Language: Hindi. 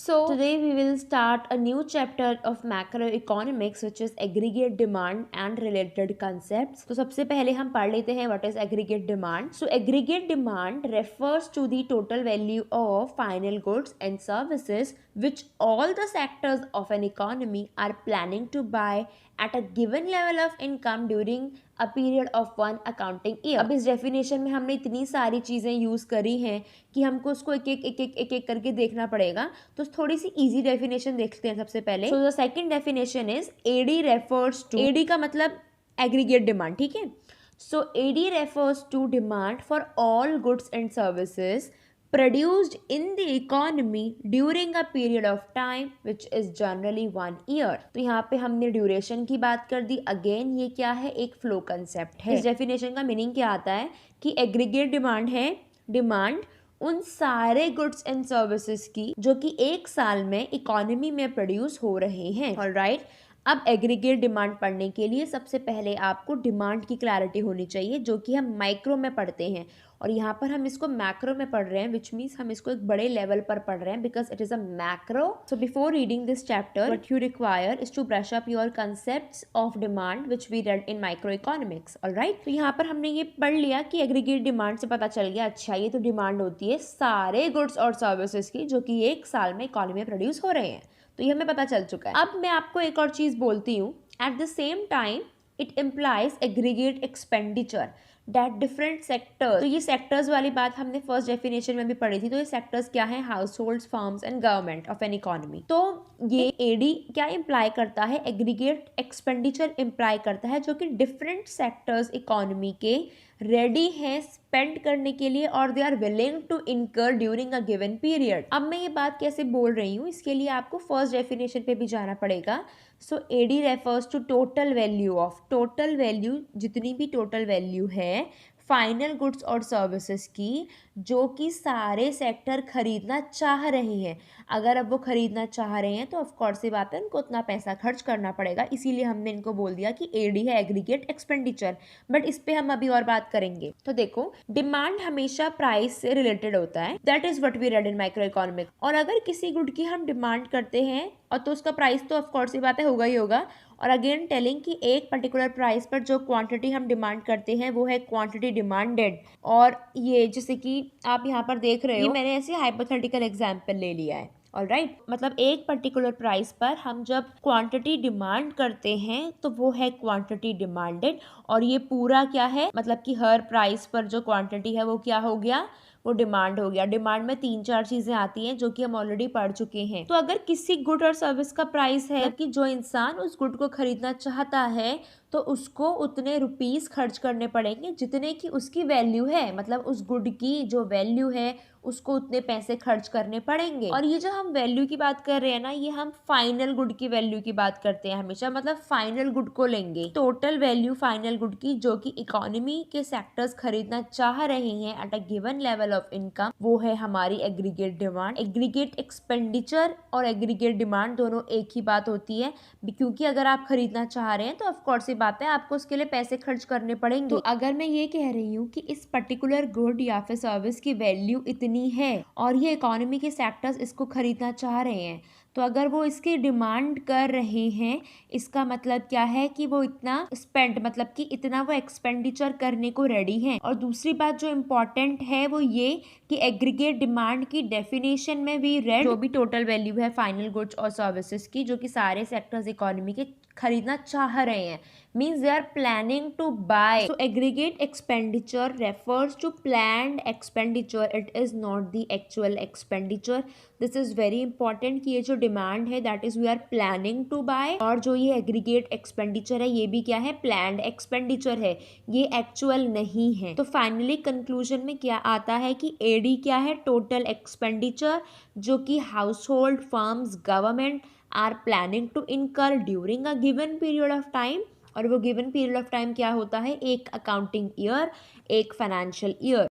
So today we will start a new chapter of macroeconomics which is aggregate demand and related concepts. तो सबसे पहले हम पढ़ लेते हैं what is aggregate demand. So aggregate demand refers to the total value of final goods and services which all the sectors of an economy are planning to buy at a given level of income during a period of one accounting year. अब इस डेफिनेशन में हमने इतनी सारी चीज़ें यूज़ करी हैं कि हमको उसको एक करके देखना पड़ेगा, तो थोड़ी सी इजी डेफिनेशन देखते हैं सबसे पहले. So the second definition is AD refers to, AD का मतलब एग्रीगेट डिमांड, ठीक है. So AD refers to demand for all goods and services produced in the economy during a period of time which is generally 1 year. तो यहाँ पे हमने ड्यूरेशन की बात कर दी. अगेन ये क्या है, एक फ्लो कंसेप्ट है. इस डेफिनेशन का मीनिंग क्या आता है कि एग्रीगेट डिमांड है डिमांड उन सारे गुड्स एंड सर्विसेज की जो कि एक साल में इकोनॉमी में प्रोड्यूस हो रहे हैं. ऑलराइट, अब एग्रीगेट डिमांड पढ़ने के लिए सबसे पहले आपको डिमांड की क्लैरिटी होनी चाहिए जो कि हम माइक्रो में पढ़ते हैं, और यहाँ पर हम इसको मैक्रो में पढ़ रहे हैं, विच मीन्स हम इसको एक बड़े लेवल पर पढ़ रहे हैं because it is a macro. So before reading this chapter what you require is to brush up your concepts of demand which we read in micro economics. Alright, तो यहाँ पर हमने ये पढ़ लिया कि एग्रीगेट डिमांड से पता चल गया अच्छा ये तो डिमांड होती है सारे गुड्स और सर्विसेज की जो कि एक साल में इकोनॉमी में प्रोड्यूस हो रहे हैं, तो ये हमें पता चल चुका है. अब मैं आपको एक और चीज बोलती हूँ. At the same time it implies aggregate expenditure that different sectors. तो ये सेक्टर्स वाली बात हमने फर्स्ट डेफिनेशन में भी पढ़ी थी. तो ये सेक्टर्स क्या है, house hold, firms and government of an economy. तो ये एडी क्या इम्प्लाई करता है, एग्रीगेट एक्सपेंडिचर इम्प्लाई करता है जो कि डिफरेंट सेक्टर्स इकोनॉमी के रेडी हैं स्पेंड करने के लिए और they are willing to incur during a given period. अब मैं ये बात कैसे बोल रही हूँ, इसके लिए आपको फर्स्ट डेफिनेशन पे भी जाना पड़ेगा. So AD refers to total value of, total value जितनी भी टोटल वैल्यू है फाइनल गुड्स और सर्विसेज की जो कि सारे सेक्टर खरीदना चाह रहे हैं. अगर अब वो खरीदना चाह रहे हैं तो ऑफकोर्स ये बात है उनको उतना पैसा खर्च करना पड़ेगा, इसीलिए हमने इनको बोल दिया कि एडी है एग्रीगेट एक्सपेंडिचर. बट इस पे हम अभी और बात करेंगे. तो देखो, डिमांड हमेशा प्राइस से रिलेटेड होता है, that is what we read in micro economics. और अगर किसी गुड की हम डिमांड करते हैं और तो उसका प्राइस तो ऑफकोर्स ये बात है होगा ही होगा. और अगेन टेलिंग कि एक पर्टिकुलर प्राइस पर जो क्वांटिटी हम डिमांड करते हैं वो है क्वांटिटी डिमांडेड. और ये जैसे कि आप यहाँ पर देख रहे हो, मैंने ऐसे हाइपोथेटिकल एग्जांपल ले लिया है. ऑलराइट, मतलब एक पर्टिकुलर प्राइस पर हम जब क्वांटिटी डिमांड करते हैं तो वो है क्वांटिटी डिमांडेड. और ये पूरा क्या है, मतलब कि हर प्राइस पर जो क्वांटिटी है वो क्या हो गया, वो डिमांड हो गया. डिमांड में 3-4 चीजें आती हैं जो कि हम ऑलरेडी पढ़ चुके हैं. तो अगर किसी गुड और सर्विस का प्राइस है कि जो इंसान उस गुड को खरीदना चाहता है तो उसको उतने रुपीस खर्च करने पड़ेंगे जितने की उसकी वैल्यू है, मतलब उस गुड की जो वैल्यू है उसको उतने पैसे खर्च करने पड़ेंगे. और ये जो हम वैल्यू की बात कर रहे हैं ना, ये हम फाइनल गुड की वैल्यू की बात करते हैं हमेशा, मतलब फाइनल गुड को लेंगे. टोटल वैल्यू फाइनल गुड की जो कि इकोनॉमी के सेक्टर्स खरीदना चाह रहे हैं at a given level of income, वो है हमारी एग्रीगेट डिमांड. एग्रीगेट एक्सपेंडिचर और एग्रीगेट डिमांड दोनों एक ही बात होती है, क्योंकि अगर आप खरीदना चाह रहे हैं तो ऑफकोर्स बात है आपको उसके लिए पैसे खर्च करने पड़ेंगे. तो अगर मैं ये कह रही हूँ कि इस पर्टिकुलर गुड या फिर सर्विस की वैल्यू इतनी है और ये इकोनॉमी के सेक्टर्स इसको खरीदना चाह रहे हैं, तो अगर वो इसकी डिमांड कर रहे हैं इसका मतलब क्या है कि वो इतना स्पेंड, मतलब कि इतना वो एक्सपेंडिचर करने को रेडी हैं. और दूसरी बात जो इम्पोर्टेंट है वो ये कि एग्रीगेट डिमांड की डेफिनेशन में भी रेड जो भी टोटल वैल्यू है फाइनल गुड्स और सर्विसेज की जो कि सारे सेक्टर्स इकोनॉमी के खरीदना चाह रहे हैं, means they are planning to buy. So aggregate expenditure refers to planned expenditure, it is not the actual expenditure. This is very important कि ये जो डिमांड है that is we are planning to buy, और जो ये aggregate expenditure है ये भी क्या है, planned expenditure है, ये actual नहीं है. तो फाइनली कंक्लूजन में क्या आता है कि AD क्या है, टोटल एक्सपेंडिचर जो कि household, firms, government are planning to incur during a given period of time. और वो गिवन पीरियड ऑफ टाइम क्या होता है, एक अकाउंटिंग ईयर, एक फाइनेंशियल ईयर.